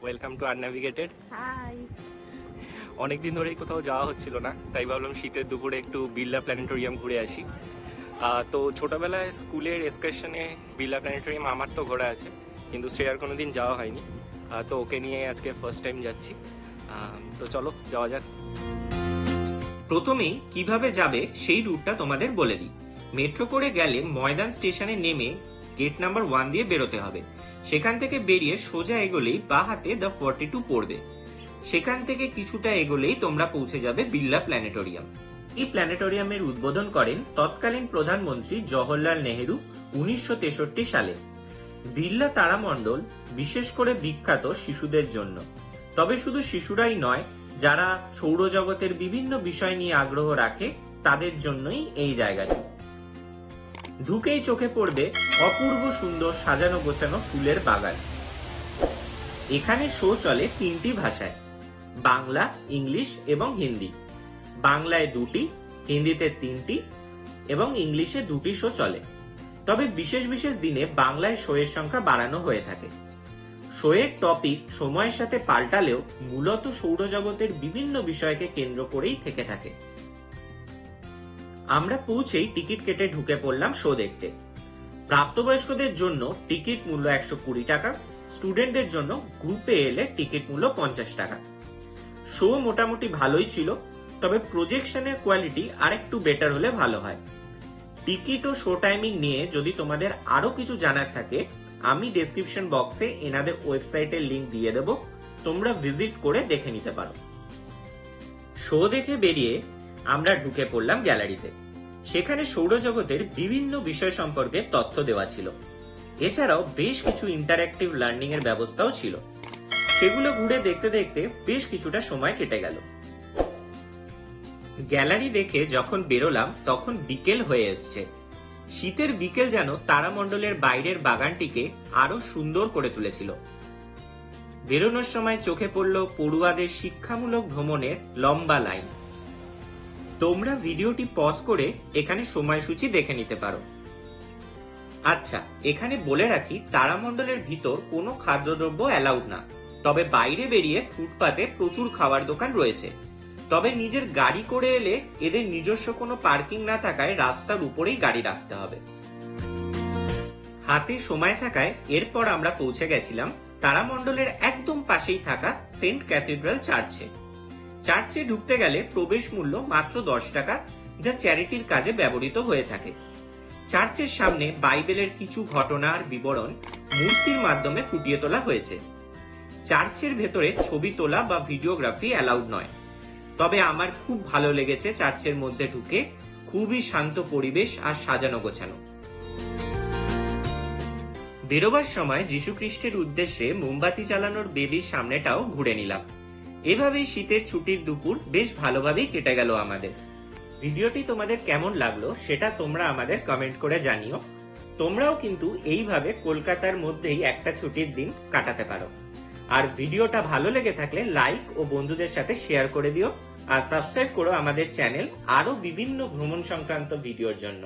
Welcome to আনন্যাভিগেটেড। High. অনেকদিন ধরেই কোথাও যাওয়া হচ্ছিল না, তাই ভাবলাম শীতের দুপুরে একটু বিড়লা প্ল্যানেটোরিয়াম ঘুরে আসি। তো ছোটবেলায় স্কুলের এক্সকারশনে বিড়লা প্ল্যানেটোরিয়াম আমার তো ঘোরা আছে, কিন্তু শ্রেয়ার কোনো দিন যাওয়া হয়নি। তো ওকে নিয়ে আজকে ফার্স্ট টাইম যাচ্ছি। তো চলো যাওয়া যাক। প্রথমেই কিভাবে যাবে সেই রুটটা তোমাদের বলে দিই। মেট্রো করে গেলে ময়দান স্টেশনে নেমে গেট নাম্বার 1 দিয়ে বেরোতে হবে। সেখান থেকে বেরিয়ে সোজা এগোলেই বা হাতে দ্য 42 পড়বে। সেখান থেকে কিছুটা এগোলেই তোমরা পৌঁছে যাবে বিড়লা প্ল্যানেটোরিয়াম। এই প্ল্যানেটোরিয়ামের উদ্বোধন করেন তৎকালীন প্রধানমন্ত্রী জওহরলাল নেহেরু 1963 সালে। বিড়লা তারামণ্ডল বিশেষ করে বিখ্যাত শিশুদের জন্য। তবে শুধু শিশুরাই নয়, যারা সৌরজগতের বিভিন্ন বিষয় নিয়ে আগ্রহ রাখে তাদের জন্যই এই জায়গাটি। ঢুকেই চোখে পড়বে অপূর্ব সুন্দর সাজানো গোছানো ফুলের বাগান। এখানে শো চলে 3টি ভাষায়, বাংলা, ইংলিশ এবং হিন্দি। বাংলায় 2টি, হিন্দিতে 3টি এবং ইংলিশে 2টি শো চলে। তবে বিশেষ বিশেষ দিনে বাংলায় শো এর সংখ্যা বাড়ানো হয়ে থাকে। শোয়ের টপিক সময়ের সাথে পাল্টালেও মূলত সৌরজগতের বিভিন্ন বিষয়কে কেন্দ্র করেই থেকে থাকে। আমরা পৌঁছেই টিকিট কেটে ঢুকে পড়লাম শো দেখতে। প্রাপ্তবয়স্কদের জন্য টিকিট মূল্য 120 টাকা, স্টুডেন্টদের জন্য গ্রুপে এলে টিকিট মূল্য 50 টাকা। শো মোটামুটি ভালোই ছিল, তবে প্রজেকশনের কোয়ালিটি আরেকটু বেটার হলে ভালো হয়। টিকিট ও শো টাইমিং নিয়ে যদি তোমাদের আরো কিছু জানার থাকে, আমি ডেসক্রিপশন বক্সে এনাদের ওয়েবসাইটের লিংক দিয়ে দেব, তোমরা ভিজিট করে দেখে নিতে পারো। শো দেখে বেরিয়ে আমরা ঢুকে পড়লাম গ্যালারিতে। সেখানে সৌরজগতের বিভিন্ন বিষয় সম্পর্কে তথ্য দেওয়া ছিল। এছাড়াও বেশ কিছু ইন্টারঅ্যাক্টিভ লার্নিং এর ব্যবস্থাও ছিল। সেগুলো ঘুরে দেখতে দেখতে বেশ কিছুটা সময় কেটে গেল। গ্যালারি দেখে যখন বেরোলাম তখন বিকেল হয়ে এসছে। শীতের বিকেল যেন তারামণ্ডলের বাইরের বাগানটিকে আরো সুন্দর করে তুলেছিল। বেরোনোর সময় চোখে পড়ল পড়ুয়াদের শিক্ষামূলক ভ্রমণের লম্বা লাইন। তোমরা ভিডিওটি পজ করে এখানে সময়সূচি দেখে নিতে পারো। আচ্ছা, এখানে বলে রাখি, তারামণ্ডলের ভিতর কোনো খাদ্যদ্রব্য অ্যালাউড না, তবে বাইরে বেরিয়ে ফুটপাতে প্রচুর খাবার দোকান রয়েছে। তবে নিজের গাড়ি করে এলে এদের নিজস্ব কোনো পার্কিং না থাকায় রাস্তার উপরেই গাড়ি রাখতে হবে। হাতে সময় থাকায় এরপর আমরা পৌঁছে গেছিলাম তারামণ্ডলের একদম পাশেই থাকা সেন্ট ক্যাথিড্রাল চার্চে। চার্চে ঢুকতে গেলে প্রবেশ মূল্য মাত্র 10 টাকা, যা চ্যারিটির কাজে ব্যবহৃত হয়ে থাকে। চার্চের সামনে বাইবেলের কিছু ঘটনার বিবরণ মূর্তির মাধ্যমে ফুটিয়ে তোলা হয়েছে। চার্চের ভেতরে ছবি তোলা বা ভিডিওগ্রাফি অ্যালাউড নয়। তবে আমার খুব ভালো লেগেছে চার্চের মধ্যে ঢুকে, খুবই শান্ত পরিবেশ আর সাজানো গোছানো। বেরোবার সময় যীশু খ্রিস্টের উদ্দেশ্যে মোমবাতি জ্বালানোর বেদির সামনেটাও ঘুরে নিলাম। এভাবেই শীতের ছুটির দুপুর বেশ ভালোভাবেই কেটে গেল আমাদের। ভিডিওটি তোমাদের কেমন লাগলো সেটা তোমরা আমাদের কমেন্ট করে জানিও। তোমরাও কিন্তু এইভাবে কলকাতার মধ্যেই একটা ছুটির দিন কাটাতে পারো। আর ভিডিওটা ভালো লেগে থাকলে লাইক ও বন্ধুদের সাথে শেয়ার করে দিও, আর সাবস্ক্রাইব করো আমাদের চ্যানেল আরো বিভিন্ন ভ্রমণ সংক্রান্ত ভিডিওর জন্য।